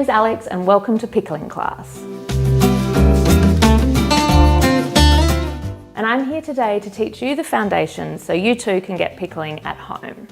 is Alex and welcome to pickling class. And I'm here today to teach you the foundations so you too can get pickling at home.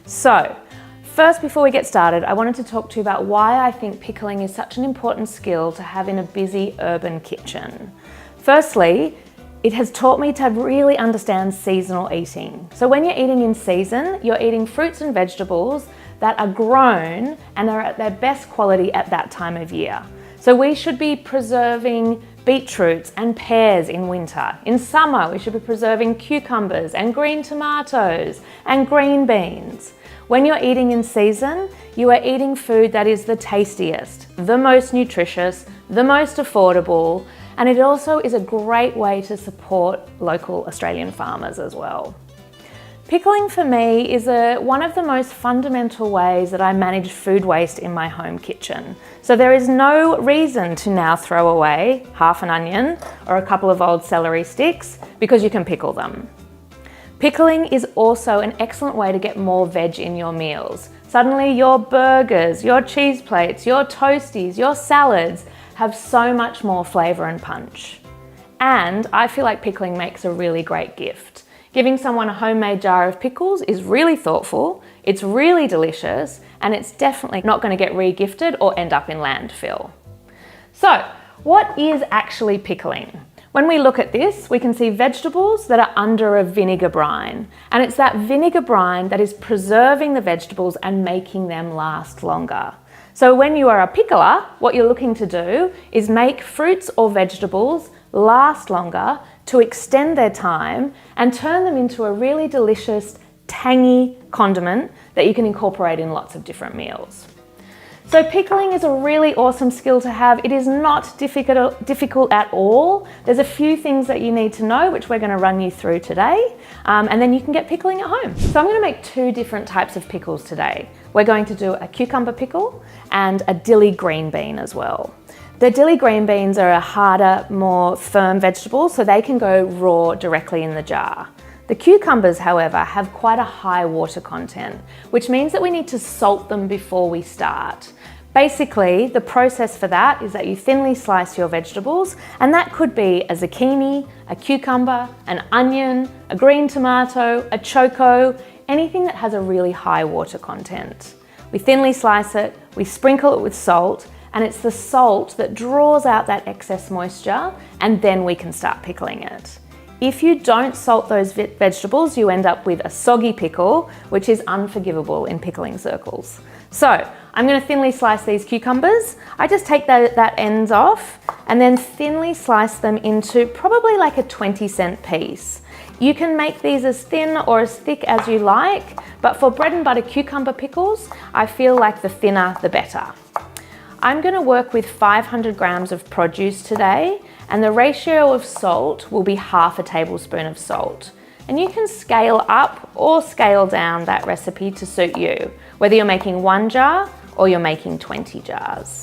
So, first, before we get started, I wanted to talk to you about why I think pickling is such an important skill to have in a busy urban kitchen. Firstly, it has taught me to really understand seasonal eating. So when you're eating in season, you're eating fruits and vegetables that are grown and are at their best quality at that time of year. So we should be preserving beetroots and pears in winter. In summer, we should be preserving cucumbers and green tomatoes and green beans. When you're eating in season, you are eating food that is the tastiest, the most nutritious, the most affordable, and it also is a great way to support local Australian farmers as well. Pickling for me is one of the most fundamental ways that I manage food waste in my home kitchen. So there is no reason to now throw away half an onion or a couple of old celery sticks because you can pickle them. Pickling is also an excellent way to get more veg in your meals. Suddenly your burgers, your cheese plates, your toasties, your salads have so much more flavour and punch. And I feel like pickling makes a really great gift. Giving someone a homemade jar of pickles is really thoughtful, it's really delicious, and it's definitely not going to get re-gifted or end up in landfill. So, what is actually pickling? When we look at this, we can see vegetables that are under a vinegar brine, and it's that vinegar brine that is preserving the vegetables and making them last longer. So when you are a pickler, what you're looking to do is make fruits or vegetables last longer to extend their time and turn them into a really delicious, tangy condiment that you can incorporate in lots of different meals. So pickling is a really awesome skill to have. It is not difficult at all. There's a few things that you need to know, which we're going to run you through today, and then you can get pickling at home. So I'm going to make two different types of pickles today. We're going to do a cucumber pickle and a dilly green bean as well. The dilly green beans are a harder, more firm vegetable, so they can go raw directly in the jar. The cucumbers, however, have quite a high water content, which means that we need to salt them before we start. Basically, the process for that is that you thinly slice your vegetables, and that could be a zucchini, a cucumber, an onion, a green tomato, a choco, anything that has a really high water content. We thinly slice it, we sprinkle it with salt, and it's the salt that draws out that excess moisture, and then we can start pickling it. If you don't salt those vegetables, you end up with a soggy pickle, which is unforgivable in pickling circles. So I'm going to thinly slice these cucumbers. I just take that ends off and then thinly slice them into probably like a 20-cent piece. You can make these as thin or as thick as you like, but for bread and butter cucumber pickles, I feel like the thinner the better. I'm going to work with 500 grams of produce today, and the ratio of salt will be half a tablespoon of salt. And you can scale up or scale down that recipe to suit you, whether you're making one jar or you're making 20 jars.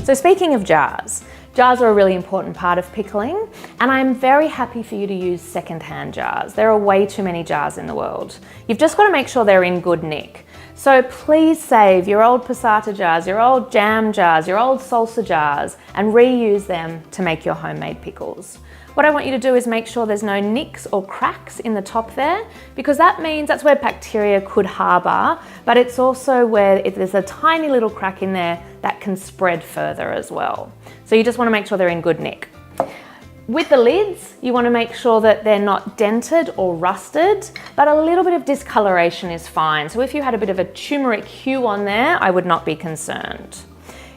So speaking of jars, jars are a really important part of pickling, and I'm very happy for you to use second-hand jars. There are way too many jars in the world. You've just got to make sure they're in good nick. So please save your old passata jars, your old jam jars, your old salsa jars, and reuse them to make your homemade pickles. What I want you to do is make sure there's no nicks or cracks in the top there, because that means that's where bacteria could harbour, but it's also where if there's a tiny little crack in there, that can spread further as well. So you just want to make sure they're in good nick. With the lids, you want to make sure that they're not dented or rusted, but a little bit of discoloration is fine. So if you had a bit of a turmeric hue on there, I would not be concerned.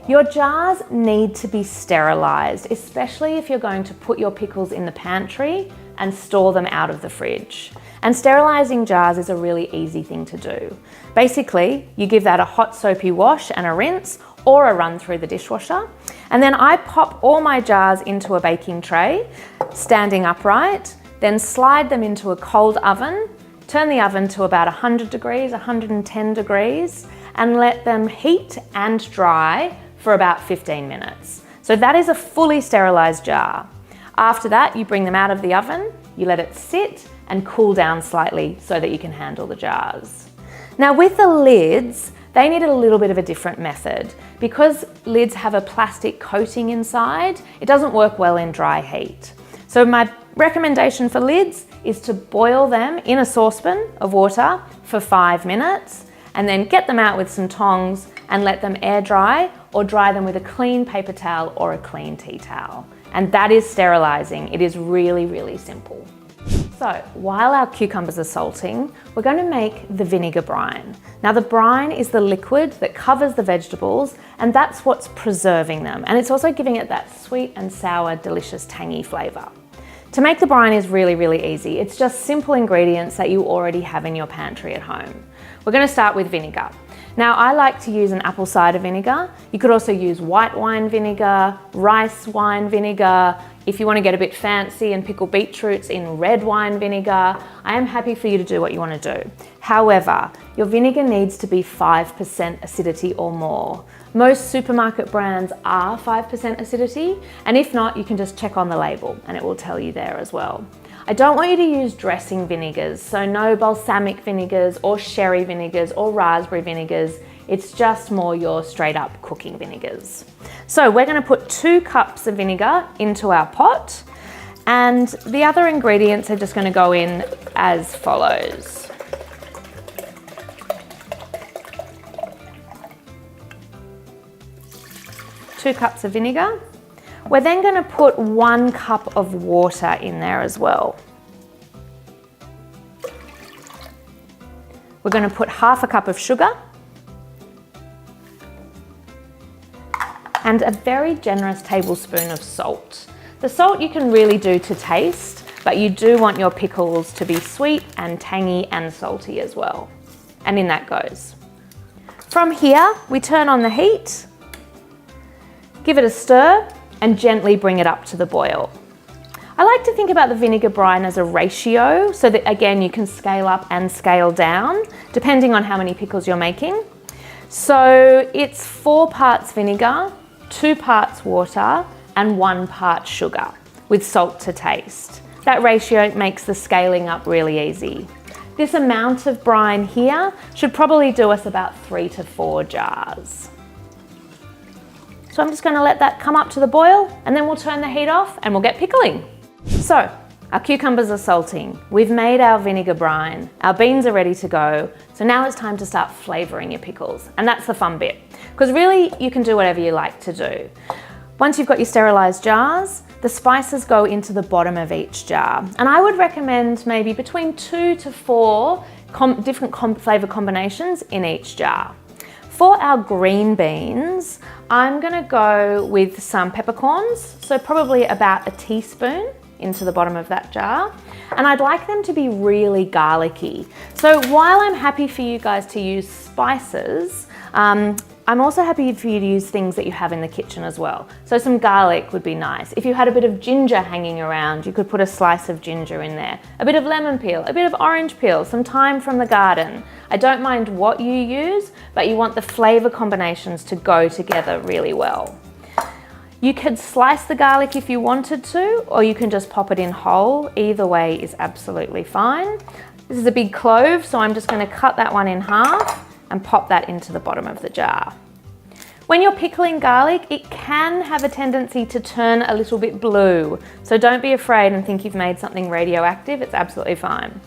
Your jars need to be sterilised, especially if you're going to put your pickles in the pantry and store them out of the fridge. And sterilising jars is a really easy thing to do. Basically, you give that a hot soapy wash and a rinse, or a run through the dishwasher. And then I pop all my jars into a baking tray, standing upright, then slide them into a cold oven, turn the oven to about 100 degrees, 110 degrees, and let them heat and dry for about 15 minutes. So that is a fully sterilised jar. After that, you bring them out of the oven, you let it sit and cool down slightly so that you can handle the jars. Now with the lids, they need a little bit of a different method. Because lids have a plastic coating inside, it doesn't work well in dry heat. So my recommendation for lids is to boil them in a saucepan of water for 5 minutes and then get them out with some tongs and let them air dry or dry them with a clean paper towel or a clean tea towel. And that is sterilizing. It is really, really simple. So while our cucumbers are salting, we're going to make the vinegar brine. Now the brine is the liquid that covers the vegetables and that's what's preserving them. And it's also giving it that sweet and sour, delicious, tangy flavor. To make the brine is really, really easy. It's just simple ingredients that you already have in your pantry at home. We're going to start with vinegar. Now I like to use an apple cider vinegar. You could also use white wine vinegar, rice wine vinegar. If you want to get a bit fancy and pickle beetroots in red wine vinegar, I am happy for you to do what you want to do. However, your vinegar needs to be 5% acidity or more. Most supermarket brands are 5% acidity, and if not, you can just check on the label and it will tell you there as well. I don't want you to use dressing vinegars, so no balsamic vinegars or sherry vinegars or raspberry vinegars. It's just more your straight up cooking vinegars. So we're going to put 2 cups of vinegar into our pot, and the other ingredients are just going to go in as follows. Two cups of vinegar. We're then going to put 1 cup of water in there as well. We're going to put half a cup of sugar and a very generous tablespoon of salt. The salt you can really do to taste, but you do want your pickles to be sweet and tangy and salty as well. And in that goes. From here, we turn on the heat, give it a stir, and gently bring it up to the boil. I like to think about the vinegar brine as a ratio so that again you can scale up and scale down depending on how many pickles you're making. So it's 4 parts vinegar, 2 parts water and 1 part sugar with salt to taste. That ratio makes the scaling up really easy. This amount of brine here should probably do us about 3 to 4 jars. So I'm just going to let that come up to the boil and then we'll turn the heat off and we'll get pickling. So our cucumbers are salting. We've made our vinegar brine. Our beans are ready to go. So now it's time to start flavoring your pickles. And that's the fun bit, because really you can do whatever you like to do. Once you've got your sterilized jars, the spices go into the bottom of each jar. And I would recommend maybe between 2 to 4 different flavor combinations in each jar. For our green beans, I'm gonna go with some peppercorns, so probably about a teaspoon into the bottom of that jar. And I'd like them to be really garlicky. So while I'm happy for you guys to use spices, I'm also happy for you to use things that you have in the kitchen as well. So some garlic would be nice. If you had a bit of ginger hanging around, you could put a slice of ginger in there. A bit of lemon peel, a bit of orange peel, some thyme from the garden. I don't mind what you use, but you want the flavor combinations to go together really well. You could slice the garlic if you wanted to, or you can just pop it in whole. Either way is absolutely fine. This is a big clove, so I'm just going to cut that one in half and pop that into the bottom of the jar. When you're pickling garlic, it can have a tendency to turn a little bit blue, so don't be afraid and think you've made something radioactive. It's absolutely fine.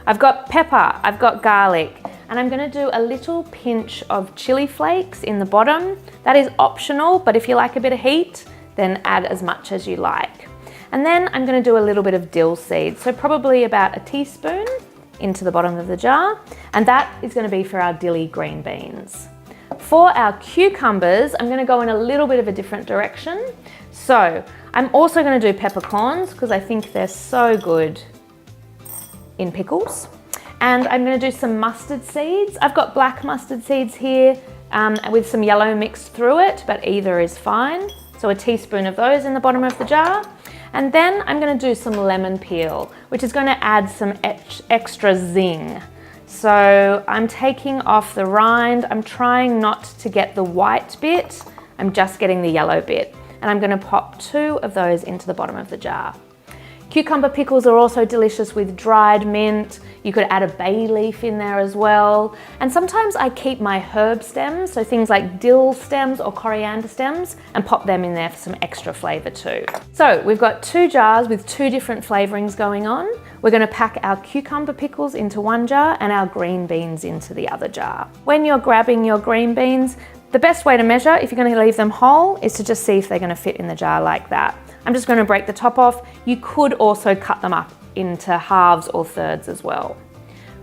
I've got pepper, I've got garlic, and I'm going to do a little pinch of chili flakes in the bottom. That is optional, but if you like a bit of heat, then add as much as you like. And then I'm going to do a little bit of dill seeds, so probably about a teaspoon into the bottom of the jar, and that is going to be for our dilly green beans. For our cucumbers, I'm going to go in a little bit of a different direction. So I'm also going to do peppercorns because I think they're so good in pickles. And I'm going to do some mustard seeds. I've got black mustard seeds here with some yellow mixed through it, but either is fine. So a teaspoon of those in the bottom of the jar. And then I'm going to do some lemon peel, which is going to add some extra zing. So I'm taking off the rind. I'm trying not to get the white bit. I'm just getting the yellow bit. And I'm going to pop 2 of those into the bottom of the jar. Cucumber pickles are also delicious with dried mint. You could add a bay leaf in there as well. And sometimes I keep my herb stems, so things like dill stems or coriander stems, and pop them in there for some extra flavor too. So we've got 2 jars with 2 different flavorings going on. We're going to pack our cucumber pickles into one jar and our green beans into the other jar. When you're grabbing your green beans, the best way to measure, if you're going to leave them whole, is to just see if they're going to fit in the jar like that. I'm just going to break the top off. You could also cut them up into halves or thirds as well.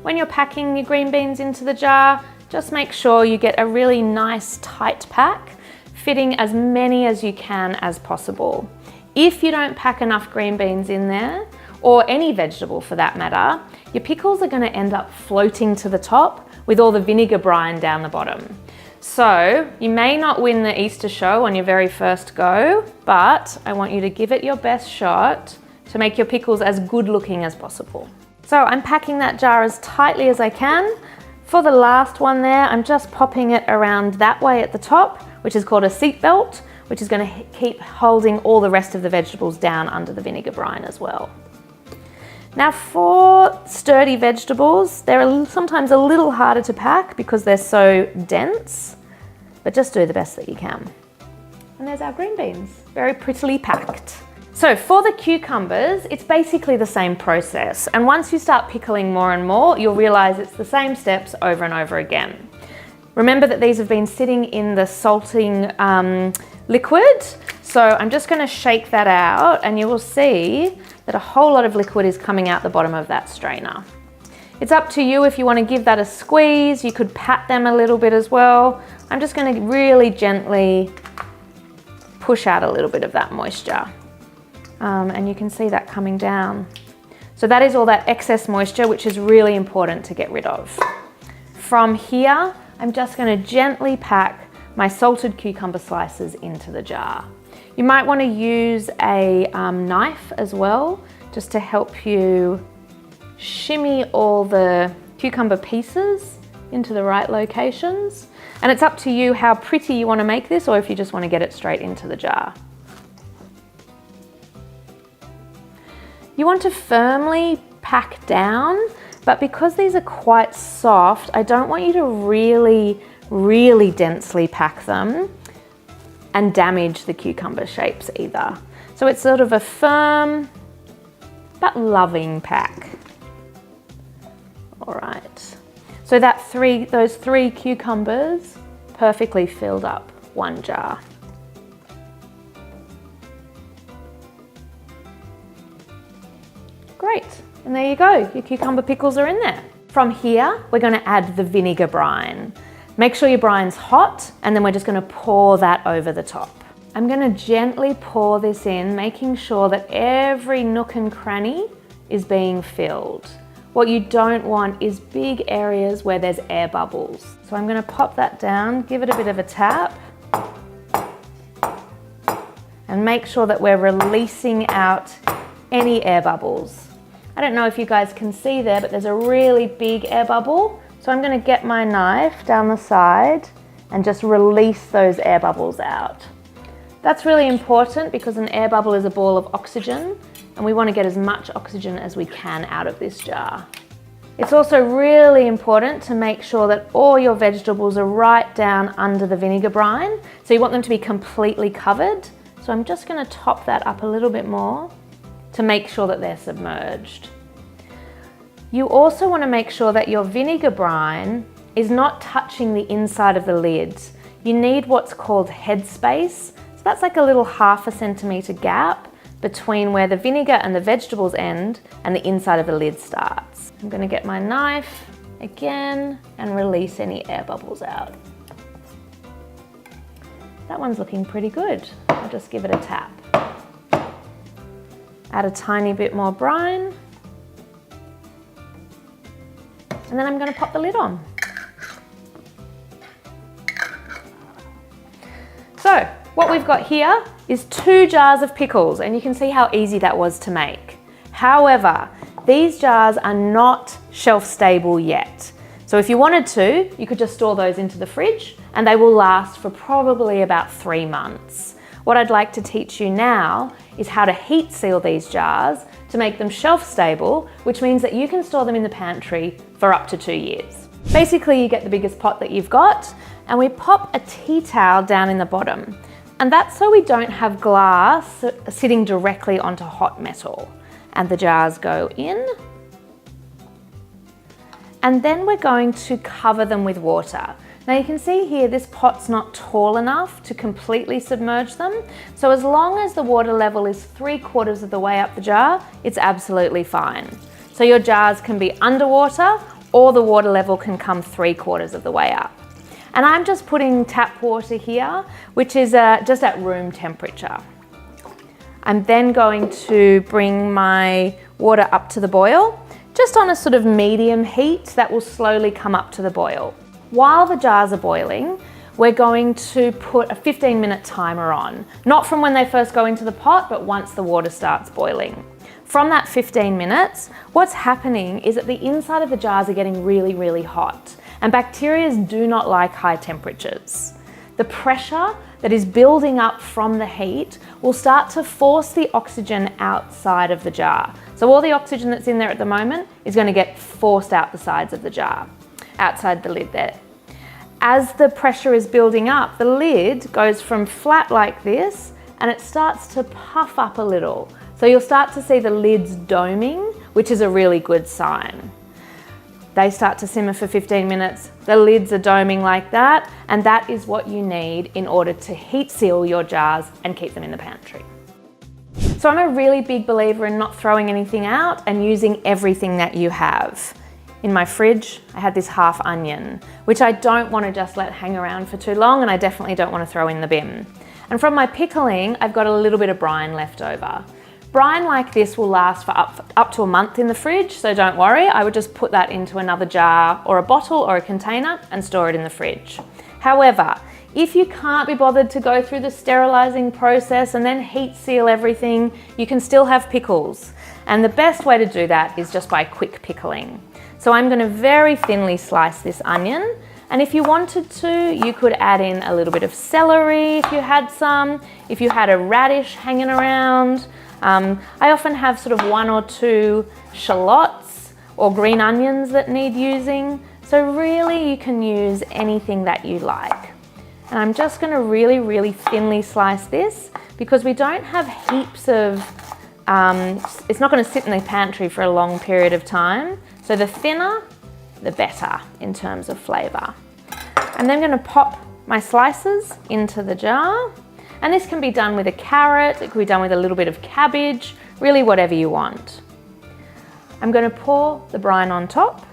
When you're packing your green beans into the jar, just make sure you get a really nice tight pack, fitting as many as you can as possible. If you don't pack enough green beans in there, or any vegetable for that matter, your pickles are going to end up floating to the top with all the vinegar brine down the bottom. So you may not win the Easter show on your very first go, but I want you to give it your best shot to make your pickles as good looking as possible. So I'm packing that jar as tightly as I can. For the last one there, I'm just popping it around that way at the top, which is called a seat belt, which is going to keep holding all the rest of the vegetables down under the vinegar brine as well. Now for sturdy vegetables, they're sometimes a little harder to pack because they're so dense, but just do the best that you can. And there's our green beans, very prettily packed. So for the cucumbers, it's basically the same process. And once you start pickling more and more, you'll realize it's the same steps over and over again. Remember that these have been sitting in the salting liquid. So I'm just going to shake that out and you will see that a whole lot of liquid is coming out the bottom of that strainer. It's up to you if you want to give that a squeeze. You could pat them a little bit as well. I'm just going to really gently push out a little bit of that moisture. And you can see that coming down. So that is all that excess moisture, which is really important to get rid of. From here, I'm just going to gently pack my salted cucumber slices into the jar. You might want to use a knife as well, just to help you shimmy all the cucumber pieces into the right locations. And it's up to you how pretty you want to make this, or if you just want to get it straight into the jar. You want to firmly pack down, but because these are quite soft, I don't want you to really densely pack them and damage the cucumber shapes either. So it's sort of a firm but loving pack. All right, so those three cucumbers perfectly filled up one jar. Great, and there you go, your cucumber pickles are in there. From here, we're going to add the vinegar brine. Make sure your brine's hot, and then we're just going to pour that over the top. I'm going to gently pour this in, making sure that every nook and cranny is being filled. What you don't want is big areas where there's air bubbles. So I'm going to pop that down, give it a bit of a tap, and make sure that we're releasing out any air bubbles. I don't know if you guys can see there, but there's a really big air bubble. So I'm going to get my knife down the side and just release those air bubbles out. That's really important because an air bubble is a ball of oxygen, and we want to get as much oxygen as we can out of this jar. It's also really important to make sure that all your vegetables are right down under the vinegar brine. So you want them to be completely covered. So I'm just going to top that up a little bit more to make sure that they're submerged. You also want to make sure that your vinegar brine is not touching the inside of the lid. You need what's called headspace. So that's like a little 1/2 centimetre gap between where the vinegar and the vegetables end and the inside of the lid starts. I'm going to get my knife again and release any air bubbles out. That one's looking pretty good. I'll just give it a tap. Add a tiny bit more brine. And then I'm going to pop the lid on. So what we've got here is 2 jars of pickles, and you can see how easy that was to make. However, these jars are not shelf stable yet. So if you wanted to, you could just store those into the fridge and they will last for probably about 3 months. What I'd like to teach you now is how to heat seal these jars to make them shelf stable, which means that you can store them in the pantry for up to 2 years. Basically, you get the biggest pot that you've got, and we pop a tea towel down in the bottom. And that's so we don't have glass sitting directly onto hot metal. And the jars go in. And then we're going to cover them with water. Now you can see here, this pot's not tall enough to completely submerge them. So as long as the water level is 3/4 of the way up the jar, it's absolutely fine. So your jars can be underwater, or the water level can come 3/4 of the way up. And I'm just putting tap water here, which is just at room temperature. I'm then going to bring my water up to the boil, just on a sort of medium heat that will slowly come up to the boil. While the jars are boiling, we're going to put a 15-minute timer on, not from when they first go into the pot, but once the water starts boiling. From that 15 minutes, what's happening is that the inside of the jars are getting really, really hot, and bacteria do not like high temperatures. The pressure that is building up from the heat will start to force the oxygen outside of the jar. So all the oxygen that's in there at the moment is going to get forced out the sides of the jar, outside the lid there. As the pressure is building up, the lid goes from flat like this and it starts to puff up a little. So you'll start to see the lids doming, which is a really good sign. They start to simmer for 15 minutes, the lids are doming like that, and that is what you need in order to heat seal your jars and keep them in the pantry. So I'm a really big believer in not throwing anything out and using everything that you have. In my fridge, I had this half onion, which I don't want to just let hang around for too long, and I definitely don't want to throw in the bin. And from my pickling, I've got a little bit of brine left over. Brine like this will last for up to a month in the fridge, so don't worry. I would just put that into another jar or a bottle or a container and store it in the fridge. However, if you can't be bothered to go through the sterilizing process and then heat seal everything, you can still have pickles. And the best way to do that is just by quick pickling. So I'm going to very thinly slice this onion, and if you wanted to, you could add in a little bit of celery if you had some, if you had a radish hanging around. I often have sort of 1 or 2 shallots or green onions that need using. So really you can use anything that you like. And I'm just going to really, really thinly slice this because we don't have heaps of, it's not going to sit in the pantry for a long period of time. So the thinner, the better in terms of flavour. I'm then going to pop my slices into the jar. And this can be done with a carrot, it can be done with a little bit of cabbage, really whatever you want. I'm going to pour the brine on top,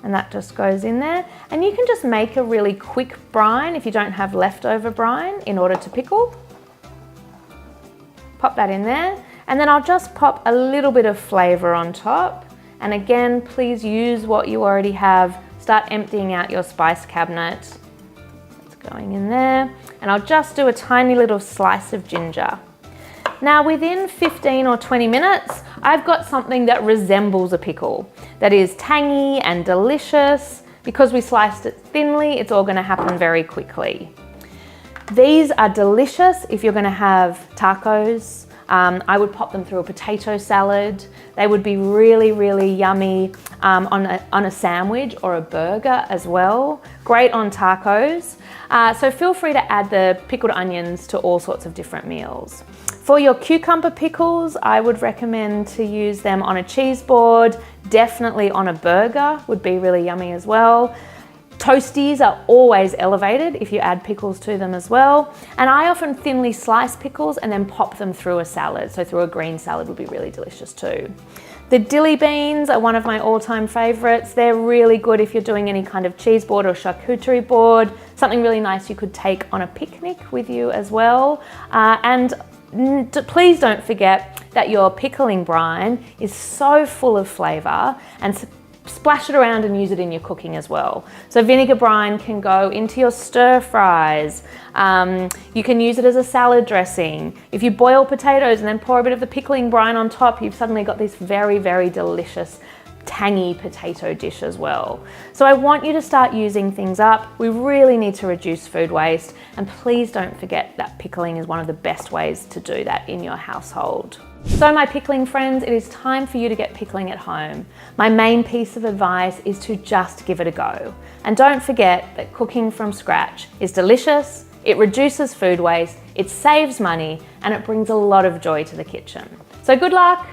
and that just goes in there. And you can just make a really quick brine if you don't have leftover brine in order to pickle. Pop that in there, and then I'll just pop a little bit of flavour on top. And again, please use what you already have. Start emptying out your spice cabinet. Going in there, and I'll just do a tiny little slice of ginger. Now within 15 or 20 minutes, I've got something that resembles a pickle, that is tangy and delicious. Because we sliced it thinly, it's all going to happen very quickly. These are delicious if you're going to have tacos. I would pop them through a potato salad. They would be really, really yummy on a sandwich or a burger as well. Great on tacos. So feel free to add the pickled onions to all sorts of different meals. For your cucumber pickles, I would recommend to use them on a cheese board. Definitely on a burger would be really yummy as well. Toasties are always elevated if you add pickles to them as well. And I often thinly slice pickles and then pop them through a salad. So through a green salad would be really delicious too. The dilly beans are one of my all-time favorites. They're really good if you're doing any kind of cheese board or charcuterie board. Something really nice you could take on a picnic with you as well. And please don't forget that your pickling brine is so full of flavor, and splash it around and use it in your cooking as well. So vinegar brine can go into your stir fries. You can use it as a salad dressing. If you boil potatoes and then pour a bit of the pickling brine on top, you've suddenly got this very, very delicious tangy potato dish as well. So I want you to start using things up. We really need to reduce food waste, and please don't forget that pickling is one of the best ways to do that in your household. So my pickling friends, it is time for you to get pickling at home. My main piece of advice is to just give it a go. And don't forget that cooking from scratch is delicious, it reduces food waste, it saves money, and it brings a lot of joy to the kitchen. So good luck!